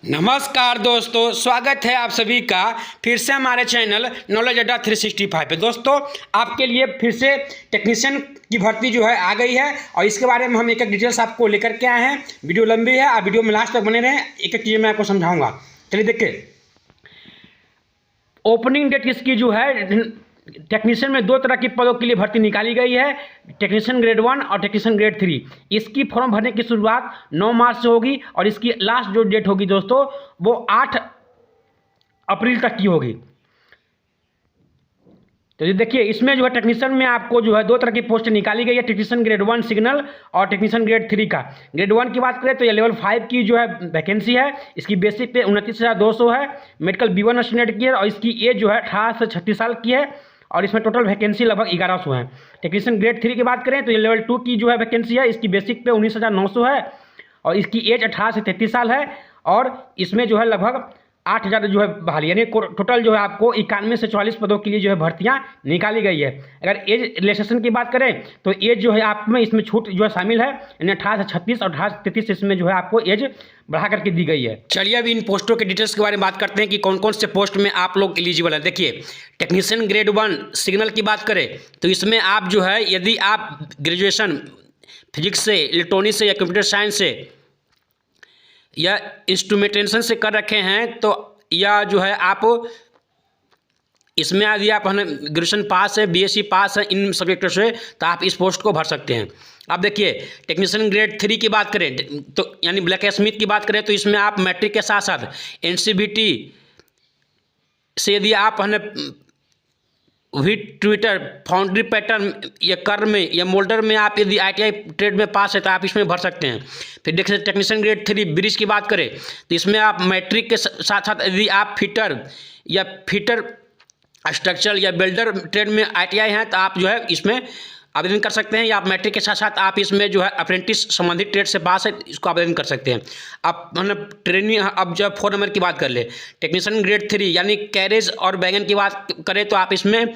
नमस्कार दोस्तों, स्वागत है आप सभी का फिर से हमारे चैनल नॉलेज अड्डा 365 पे। दोस्तों, आपके लिए फिर से टेक्नीशियन की भर्ती जो है आ गई है और इसके बारे में हम एक एक डिटेल्स आपको लेकर के आए हैं। वीडियो लंबी है, आप वीडियो में लास्ट तक बने रहें, एक एक चीज़ मैं आपको समझाऊंगा। चलिए देखिए, ओपनिंग डेट इसकी जो है टेक्नीशियन में दो तरह के पदों के लिए भर्ती निकाली गई है, टेक्नीशियन ग्रेड 1 और टेक्नीशियन ग्रेड 3। इसकी फॉर्म भरने की शुरुआत 9 मार्च से होगी और इसकी लास्ट जो डेट होगी दोस्तों वो 8 अप्रैल तक की होगी। तो ये देखिए, इसमें जो है टेक्नीशियन में आपको जो है दो तरह की पोस्ट निकाली गई है, टेक्नीशियन ग्रेड 1 सिग्नल और टेक्नीशियन ग्रेड 3 का। ग्रेड 1 की बात करें तो ये लेवल 5 की जो है वैकेंसी है। इसकी बेसिक पे 29,200 है। मेडिकल B1 स्टैंडर्ड की है और इसकी एज जो है 18 से 36 साल की है और इसमें टोटल वैकेंसी लगभग 1100 है। टेक्नीशियन ग्रेड 3 की बात करें तो ये लेवल 2 की जो है वैकेंसी है। इसकी बेसिक पे 19,900 है और इसकी एज 18 से 33 साल है और इसमें जो है लगभग 8,000 जो है बहाली, यानी टोटल जो है आपको 91 से 44 पदों के लिए जो है भर्तियां निकाली गई है। अगर एज रिलैक्सेशन की बात करें तो एज जो है आप में इसमें छूट जो है शामिल है, यानी 18 से 36 और 18 से 33 इसमें जो है आपको एज बढ़ा करके दी गई है। चलिए अब इन पोस्टों के डिटेल्स के बारे में बात करते हैं कि कौन कौन से पोस्ट में आप लोग एलिजिबल है। देखिए, टेक्नीशियन ग्रेड 1 सिग्नल की बात करें तो इसमें आप जो है, यदि आप ग्रेजुएशन फिजिक्स से, इलेक्ट्रॉनिक्स से या कंप्यूटर साइंस से या इंस्ट्रूमेंटेशन से कर रखे हैं तो, या जो है आप इसमें यदि आप ग्रेजुएशन पास है, BSc पास है इन सब्जेक्टों से, तो आप इस पोस्ट को भर सकते हैं। अब देखिए, टेक्नीशियन ग्रेड 3 की बात करें तो यानी ब्लैक स्मिथ की बात करें तो इसमें आप मैट्रिक के साथ साथ NCVT से यदि आप ट्विटर फाउंड्री पैटर्न या कर में या मोल्डर में आप यदि ITI ट्रेड में पास है तो आप इसमें भर सकते हैं। फिर देखिए, टेक्नीशियन ग्रेड 3 ब्रिज की बात करें तो इसमें आप मैट्रिक के साथ साथ यदि आप फिटर या फिटर स्ट्रक्चरल या बिल्डर ट्रेड में ITI हैं तो आप जो है इसमें आवेदन कर सकते हैं, या आप मैट्रिक के साथ साथ आप इसमें जो है अप्रेंटिस संबंधित ट्रेड से पास है, इसको आवेदन कर सकते हैं। अब ट्रेनिंग, अब जब 4 नंबर की बात कर ले, टेक्नीशियन ग्रेड 3 यानी कैरेज और वैगन की बात करें तो आप इसमें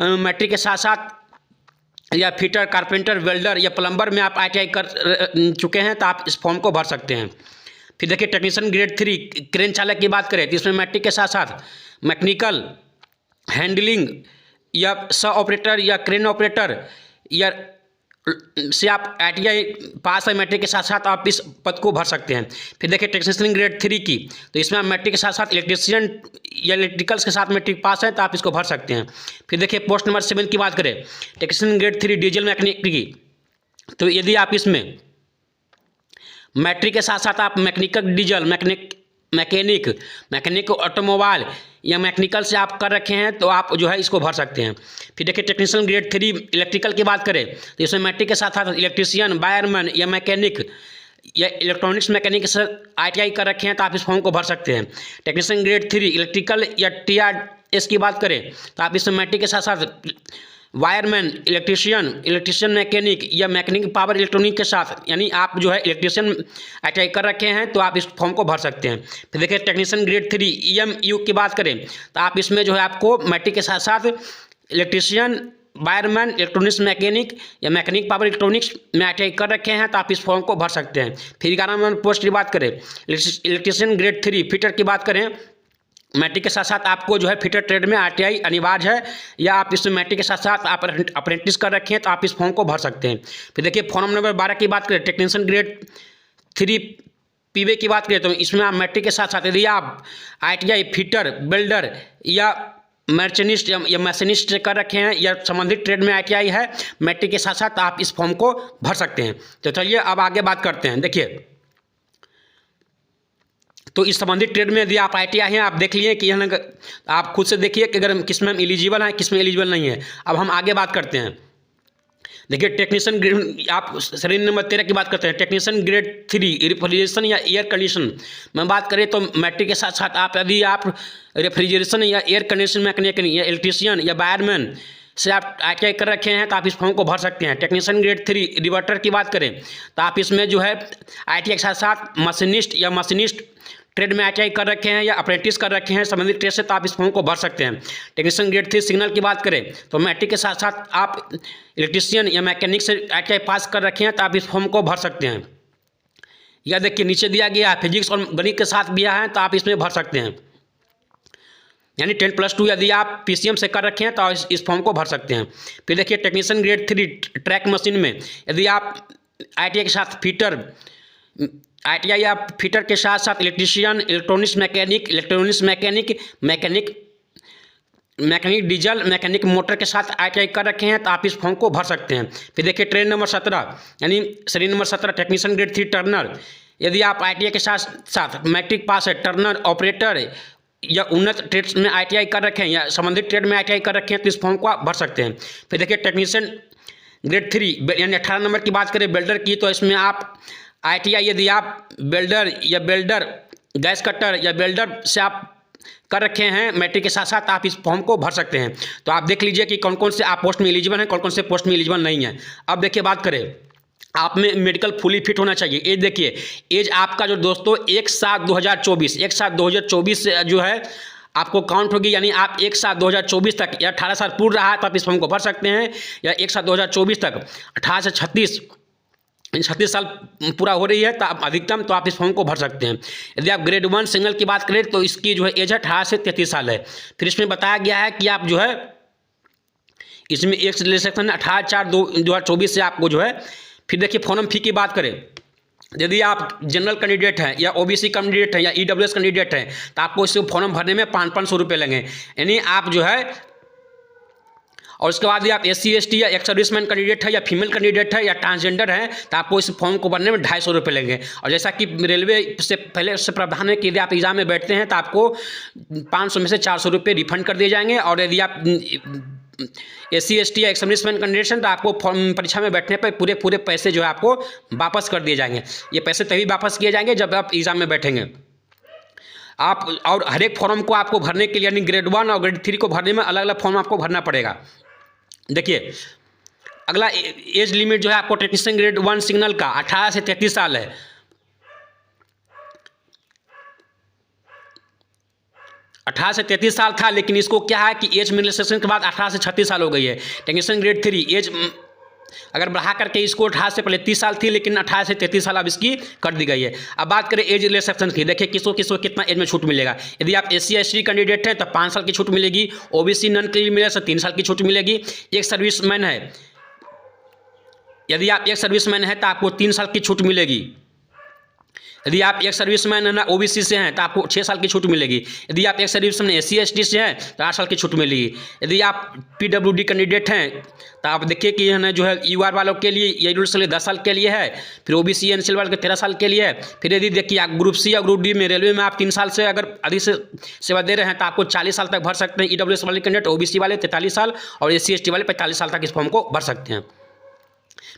मैट्रिक के साथ साथ या फिटर, कारपेंटर, वेल्डर या प्लम्बर में आप ITI कर चुके हैं तो आप इस फॉर्म को भर सकते हैं। फिर देखिए, टेक्नीशियन ग्रेड 3 क्रेन चालक की बात करें तो इसमें मैट्रिक के साथ साथ मैकेनिकल हैंडलिंग या स ऑपरेटर या क्रेन ऑपरेटर या से आप ITI पास है मैट्रिक के साथ साथ आप इस पद को भर सकते हैं। फिर देखिए, टेक्नीशियन ग्रेड 3 की तो इसमें आप मैट्रिक के साथ साथ इलेक्ट्रीशियन या इलेक्ट्रिकल्स के साथ मैट्रिक पास है तो आप इसको भर सकते हैं। फिर देखिए, पोस्ट नंबर 7 की बात करें, टेक्नीशियन ग्रेड 3 डीजल मैकेनिक की, तो यदि आप इसमें मैट्रिक के साथ साथ आप मैकेनिकल डीजल मैकेनिक ऑटोमोबाइल या मैकेनिकल से आप कर रखे हैं तो आप जो है इसको भर सकते हैं। फिर देखिए, टेक्नीशियन ग्रेड 3 इलेक्ट्रिकल की बात करें तो इसमें मैट्रिक के साथ साथ इलेक्ट्रीशियन, वायरमैन या मैकेनिक या इलेक्ट्रॉनिक्स मैकेनिक से ITI कर रखे हैं तो आप इस फॉर्म को भर सकते हैं। टेक्नीशियन ग्रेड 3 इलेक्ट्रिकल या TRS की बात करें तो आप इसमें मैट्रिक के साथ साथ वायरमैन, इलेक्ट्रीशियन मैकेनिक या मैकेनिक पावर इलेक्ट्रॉनिक के साथ, यानी आप जो है इलेक्ट्रीशियन ITI कर रखे हैं तो आप इस फॉर्म को भर सकते हैं। फिर देखिए, टेक्नीशियन ग्रेड 3 EMU की बात करें तो आप इसमें जो है आपको मैट्रिक के साथ साथ इलेक्ट्रीशियन, वायरमैन, इलेक्ट्रॉनिक्स मैकेनिक या मैकेनिक पावर इलेक्ट्रॉनिक्स में ITI कर रखे हैं तो आप इस फॉर्म को भर सकते हैं। फिर 11 नंबर पोस्ट की बात करें, इलेक्ट्रीशियन ग्रेड 3 फिटर की बात करें, मैट्रिक के साथ साथ आपको जो है फिटर ट्रेड में ITI अनिवार्य है, या आप इसमें मैट्रिक के साथ साथ आप अप्रेंटिस कर रखे हैं तो आप इस फॉर्म को भर सकते हैं। फिर देखिए, फॉर्म नंबर 12 की बात करें, टेक्नीशियन ग्रेड 3 PV की बात करें तो इसमें आप मैट्रिक के साथ साथ यदि आप ITI फिटर, बिल्डर या मर्चेनिस्ट या मशीनिस्ट कर रखे हैं या संबंधित ट्रेड में ITI है, मैट्रिक के साथ साथ आप इस फॉर्म को भर सकते हैं। तो चलिए अब आगे बात करते हैं। देखिए, तो इस संबंधित ट्रेड में यदि आप ITI हैं, आप देख लिए कि आप खुद से देखिए कि अगर किस में हम एलिजिबल हैं, किस में एलिजिबल नहीं है। अब हम आगे बात करते हैं। देखिए, टेक्नीशियन ग्रेड, आप श्रेणी नंबर 13 की बात करते हैं, टेक्नीशियन ग्रेड 3 रेफ्रिजरेशन या एयर कंडीशन में बात करें तो मैट्रिक के साथ साथ आप यदि आप रेफ्रिजरेशन या एयर कंडीशन मैकेनिक या इलेक्ट्रीशियन या वायरमैन से आप ITI कर रखे हैं तो आप इस फॉर्म को भर सकते हैं। टेक्नीशियन ग्रेड 3 रिवर्टर की बात करें तो आप इसमें जो है ITI के साथ साथ मशीनिस्ट ट्रेड में ITI कर रखे हैं या अप्रेंटिस कर रखे हैं संबंधित ट्रेड से तो आप इस फॉर्म को भर सकते हैं। टेक्नीशियन ग्रेड 3 सिग्नल की बात करें तो मैट्रिक के साथ साथ आप इलेक्ट्रीशियन या मैकेनिक से ITI पास कर रखे हैं तो आप इस फॉर्म को भर सकते हैं। या देखिए नीचे दिया गया है फिजिक्स और गणित के साथ दिया है, तो आप इसमें भर सकते हैं। यानी 10+2 यदि आप पीसीएम से कर रखे हैं तो इस फॉर्म को भर सकते हैं। फिर देखिए टेक्नीशियन ग्रेड 3 ट्रैक मशीन में यदि आप आईटीआई के साथ फिटर, आईटीआई या फिटर के साथ साथ electrician, electronics mechanic, mechanic diesel, mechanic motor के साथ आईटीआई कर रखे हैं तो आप इस फॉर्म को भर सकते हैं। फिर देखिए ट्रेड नंबर 17 यानी श्रेणी नंबर 17 टेक्नीशियन ग्रेड 3 टर्नर, यदि आप आईटीआई के साथ साथ मैट्रिक पास है, टर्नर ऑपरेटर या उन्नत ट्रेड्स में आईटीआई कर रखे हैं या संबंधित ट्रेड में आईटीआई कर रखे हैं तो इस फॉर्म को आप भर सकते हैं। फिर देखिए टेक्नीशियन ग्रेड 3 यानी 18 नंबर की बात करें वेल्डर की, तो इसमें आप आईटीआई यदि आप वेल्डर गैस कटर या वेल्डर से आप कर रखे हैं मैट्रिक के साथ साथ, आप इस फॉर्म को भर सकते हैं। तो आप देख लीजिए कि कौन कौन से आप पोस्ट में एलिजिबल हैं, कौन कौन से पोस्ट में एलिजिबल नहीं है। अब देखिए बात करें, आप में मेडिकल फुली फिट होना चाहिए। एज देखिए, एज आपका जो दोस्तों 1/7/2024 से जो है आपको काउंट होगी, यानी आप 1/7/2024 तक या 18 साल पूर्ण रहा है तो आप इस फॉर्म को भर सकते हैं, या 1/7/2024 तक 18 से 36 साल पूरा हो रही है तो आप अधिकतम तो आप इस फॉर्म को भर सकते हैं। यदि आप ग्रेड 1 सिंगल की बात करें तो इसकी जो है एज है 18 से 33 साल है। फिर इसमें बताया गया है कि आप जो है इसमें एक सेक्शन 18/4/2024 से आपको जो है। फिर देखिए फॉर्म फी की बात करें, यदि आप जनरल कैंडिडेट हैं या ओबीसी कैंडिडेट हैं या ईडब्ल्यूएस कैंडिडेट हैं तो आपको इस फॉर्म भरने में 500 रुपये लगेंगे। यानी आप जो है, और उसके बाद आप SC ST या एक्स सर्विसमैन कैंडिडेट है या फीमेल कैंडिडेट है या ट्रांसजेंडर है तो आपको इस फॉर्म को भरने में 250 रुपये लगेंगे। और जैसा कि रेलवे से पहले से प्रावधान है कि यदि आप एग्जाम में बैठते हैं तो आपको 500 में से 400 रुपये रिफंड कर दिए जाएंगे, और यदि आप SC ST या एक्स सर्विसमैन कैंडिडेट हैं तो आपको फॉर्म परीक्षा में बैठने पर पूरे पैसे जो है आपको वापस कर दिए जाएंगे। ये पैसे तभी वापस किए जाएंगे जब आप एग्जाम में बैठेंगे। आप और हर एक फॉर्म को आपको भरने के लिए, यानी ग्रेड 1 और ग्रेड 3 को भरने में अलग अलग फॉर्म आपको भरना पड़ेगा। देखिए अगला एज लिमिट जो है आपको टेक्नीशियन ग्रेड 1 सिग्नल का 18 से 33 साल है। 18 से 33 साल था, लेकिन इसको क्या है कि एज मिनिमाइजेशन के बाद 18 से 36 साल हो गई है। टेक्नीशियन ग्रेड 3 एज अगर बढ़ा करके इसको 18 से पहले 30 साल थी, लेकिन 18 से 33 साल अब इसकी कर दी गई है। अब बात करें एज रिलैक्सेशन की, देखिए किसको कितना एज में छूट मिलेगा। यदि आप SC ST कैंडिडेट हैं तो 5 साल की छूट मिलेगी, ओबीसी नन के लिए मिलेगा तो 3 साल की छूट मिलेगी। एक सर्विसमैन है, यदि आप एक सर्विसमैन है तो आपको 3 साल की छूट मिलेगी। यदि आप एक सर्विसमैन है ना ओबीसी से हैं तो आपको 6 साल की छूट मिलेगी। यदि आप एक सर्विसमैन SC ST से हैं तो 8 साल की छूट मिलेगी। यदि आप PWD कैंडिडेट हैं तो आप देखिए कि है ना जो है UR वालों के लिए ये रूल्स के लिए 10 साल के लिए है, फिर OBC NCL वालों के 13 साल के लिए है। फिर यदि देखिए आप ग्रुप C या ग्रुप D में रेलवे में आप 3 साल से अगर अधिक से सेवा दे रहे हैं तो आपको 40 साल तक भर सकते हैं। EWS वाले कैंडिडेट, OBC वाले 43 साल और SC ST वाले 45 साल तक इस फॉर्म को भर सकते हैं।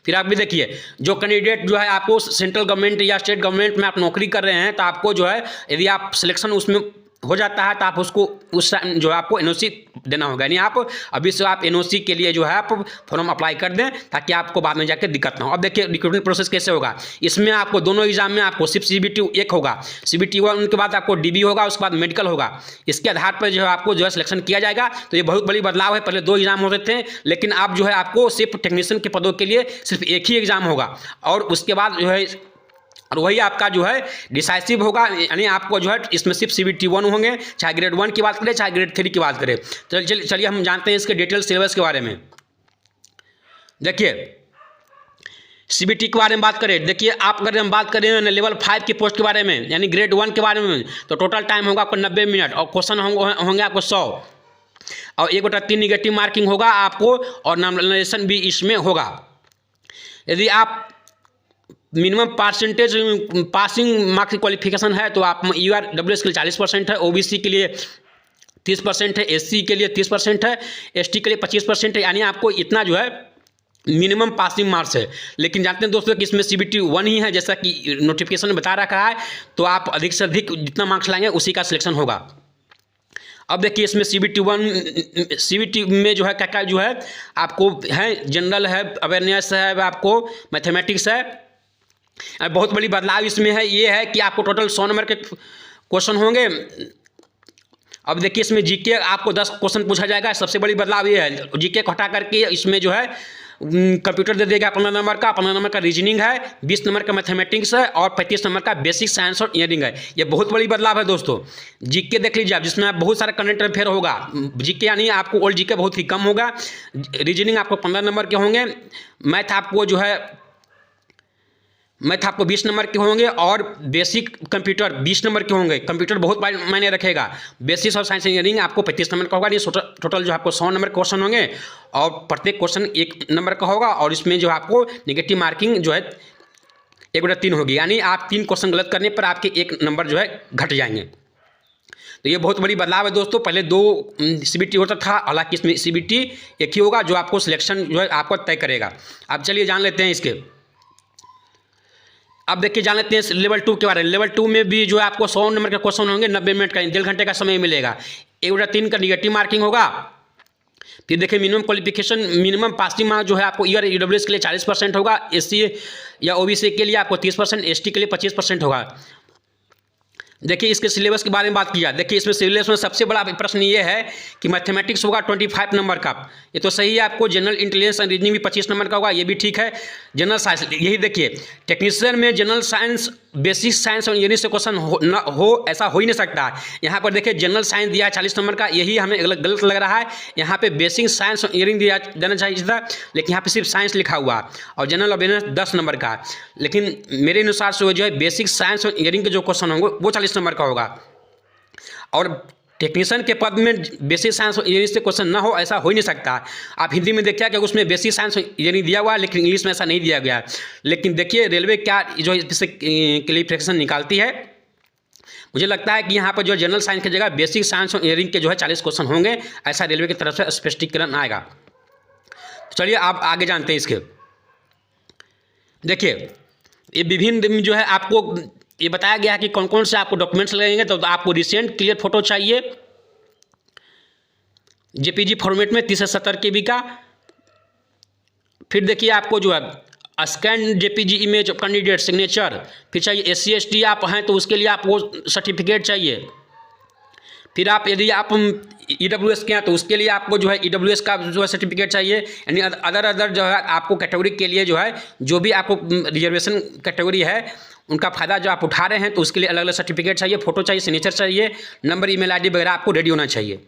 फिर आप भी देखिए, जो कैंडिडेट जो है आपको सेंट्रल गवर्नमेंट या स्टेट गवर्नमेंट में आप नौकरी कर रहे हैं तो आपको जो है यदि आप सिलेक्शन उसमें हो जाता है तो आप उसको उस टाइम जो है आपको NOC देना होगा। यानी आप अभी से आप NOC के लिए जो है आप फॉर्म अप्लाई कर दें ताकि आपको बाद में जाकर दिक्कत ना हो। अब देखिए रिक्रूटमेंट प्रोसेस कैसे होगा। इसमें आपको दोनों एग्जाम में आपको सिर्फ CBT 1 होगा, CBT 1 उनके बाद आपको DB होगा, उसके बाद मेडिकल होगा। इसके आधार पर जो है आपको जो है सिलेक्शन किया जाएगा। तो ये बहुत बड़ी बदलाव है, पहले 2 एग्जाम होते थे, लेकिन आप जो है आपको सिर्फ टेक्नीशियन के पदों के लिए सिर्फ एक ही एग्जाम होगा, और उसके बाद जो है और वही आपका जो है डिसाइसिव होगा। यानी आपको जो है इसमें सिर्फ CBT 1 होंगे, चाहे ग्रेड 1 की बात करें चाहे ग्रेड 3 की बात करें। चलिए हम जानते हैं इसके डिटेल सिलेबस के बारे में। देखिए CBT के बारे में बात करें, देखिए आप अगर हम बात करें लेवल 5 की पोस्ट के बारे में, यानी ग्रेड 1 के बारे में, तो टोटल टाइम होगा आपको 90 मिनट और क्वेश्चन होंगे आपको 100 और 1/3 निगेटिव मार्किंग होगा आपको, और नॉमिनेशन भी इसमें होगा। यदि आप मिनिमम परसेंटेज पासिंग मार्क्स की क्वालिफिकेशन है तो आप URWS के लिए 40% है, OBC के लिए 30% है, SC के लिए 30% है, ST के लिए 25% है। यानी आपको इतना जो है मिनिमम पासिंग मार्क्स है। लेकिन जानते हैं दोस्तों कि इसमें CBT 1 ही है, जैसा कि नोटिफिकेशन में बता रखा है। तो आप अधिक से अधिक जितना मार्क्स लाएंगे उसी का सिलेक्शन होगा। अब देखिए इसमें CBT में जो है क्या जो है आपको है, जनरल है, अवेयरनेस है, आपको मैथमेटिक्स है। बहुत बड़ी बदलाव इसमें है, ये है कि आपको टोटल 100 नंबर के क्वेश्चन होंगे। अब देखिए इसमें GK आपको 10 क्वेश्चन पूछा जाएगा। सबसे बड़ी बदलाव ये है, GK को हटा करके इसमें जो है कंप्यूटर दे देगा 15 नंबर का, 15 नंबर का रीजनिंग है, 20 नंबर का मैथमेटिक्स है और 35 नंबर का बेसिक साइंस और इंजीनियरिंग है। ये बहुत बड़ी बदलाव है दोस्तों। जीके देख लीजिए आप, जिसमें आप बहुत सारा करंट अफेयर होगा। जीके यानी आपको ओल्ड जीके बहुत ही कम होगा, रीजनिंग आपको 15 नंबर के होंगे, मैथ आपको 20 नंबर के होंगे और बेसिक कंप्यूटर 20 नंबर के होंगे। कंप्यूटर बहुत मायने रखेगा। बेसिक्स और साइंस इंजीनियरिंग आपको 35 नंबर का होगा। ये टोटल जो आपको 100 नंबर क्वेश्चन होंगे और प्रत्येक क्वेश्चन 1 नंबर का होगा और इसमें जो आपको नेगेटिव मार्किंग जो है 1/3 होगी, यानी आप 3 क्वेश्चन गलत करने पर आपके 1 नंबर जो है घट जाएंगे। तो ये बहुत बड़ी बदलाव है दोस्तों। पहले 2 CBT होता था, हालांकि इसमें CBT एक ही होगा जो आपको सिलेक्शन जो है आपको तय करेगा। अब चलिए जान लेते हैं इसके। अब देखिए जान लेते हैं लेवल 2 के बारे में। लेवल 2 में भी जो है आपको 100 नंबर के क्वेश्चन होंगे, 90 मिनट का, 1.5 घंटे का समय मिलेगा। 1/3 का निगेटिव मार्किंग होगा। फिर देखिए minimum qualification, minimum passing mark जो है आपको ईयर EWS के लिए 40% होगा, SC या OBC के लिए आपको 30%, ST के लिए 25% होगा। देखिए इसके सिलेबस के बारे में बात किया। देखिए इसमें सिलेबस में सबसे बड़ा प्रश्न ये है कि मैथमेटिक्स होगा 25 नंबर का, ये तो सही है। आपको जनरल इंटेलिजेंस एंड रीजनिंग भी 25 नंबर का होगा, ये भी ठीक है। जनरल साइंस, यही देखिए टेक्नीशियन में जनरल साइंस, बेसिक साइंस और इंजीनियरिंग से क्वेश्चन हो ऐसा हो ही नहीं सकता। यहाँ पर देखिए जनरल साइंस दिया है 40 नंबर का, यही हमें गलत लग रहा है। यहाँ पे बेसिक साइंस और इंजीनियरिंग दिया जाना चाहिए था, लेकिन यहाँ पे सिर्फ साइंस लिखा हुआ और जनरल अवेयरनेस 10 नंबर का। लेकिन मेरे अनुसार से वो जो है बेसिक साइंस और इंजीनियरिंग के जो क्वेश्चन होंगे वो 40 नंबर का होगा। और टेक्नीशियन के पद में बेसिक साइंस और इंजीनियरिंग से क्वेश्चन ना हो ऐसा हो ही नहीं सकता। आप हिंदी में देखिए कि उसमें बेसिक साइंस और इंजीनियरिंग दिया हुआ है, लेकिन इंग्लिश में ऐसा नहीं दिया गया। लेकिन देखिए रेलवे क्या जो इससे क्वालिफिकेशन निकालती है। मुझे लगता है कि यहाँ पर जो जनरल साइंस की जगह बेसिक साइंस और इंजीनियरिंग के जो है 40 क्वेश्चन होंगे, ऐसा रेलवे की तरफ से स्पष्टीकरण आएगा। चलिए आप आगे जानते हैं इसके। देखिए ये विभिन्न जो है आपको ये बताया गया है कि कौन कौन से आपको डॉक्यूमेंट्स लगेंगे। तो आपको रिसेंट क्लियर फोटो चाहिए JPG फॉर्मेट में 30 से 70 KB का। फिर देखिए आपको जो है scan JPG image of candidate signature. फिर चाहिए SC ST आप हैं तो उसके लिए आपको सर्टिफिकेट चाहिए। फिर आप यदि आप EWS के हैं तो उसके लिए आपको जो है EWS का जो है सर्टिफिकेट चाहिए। यानी अदर जो है आपको कैटेगरी के लिए जो है जो भी आपको रिजर्वेशन कैटेगरी है उनका फ़ायदा जो आप उठा रहे हैं तो उसके लिए अलग अलग सर्टिफिकेट चाहिए, फोटो चाहिए, सिग्नेचर चाहिए, नंबर, email ID वगैरह आपको रेडी होना चाहिए।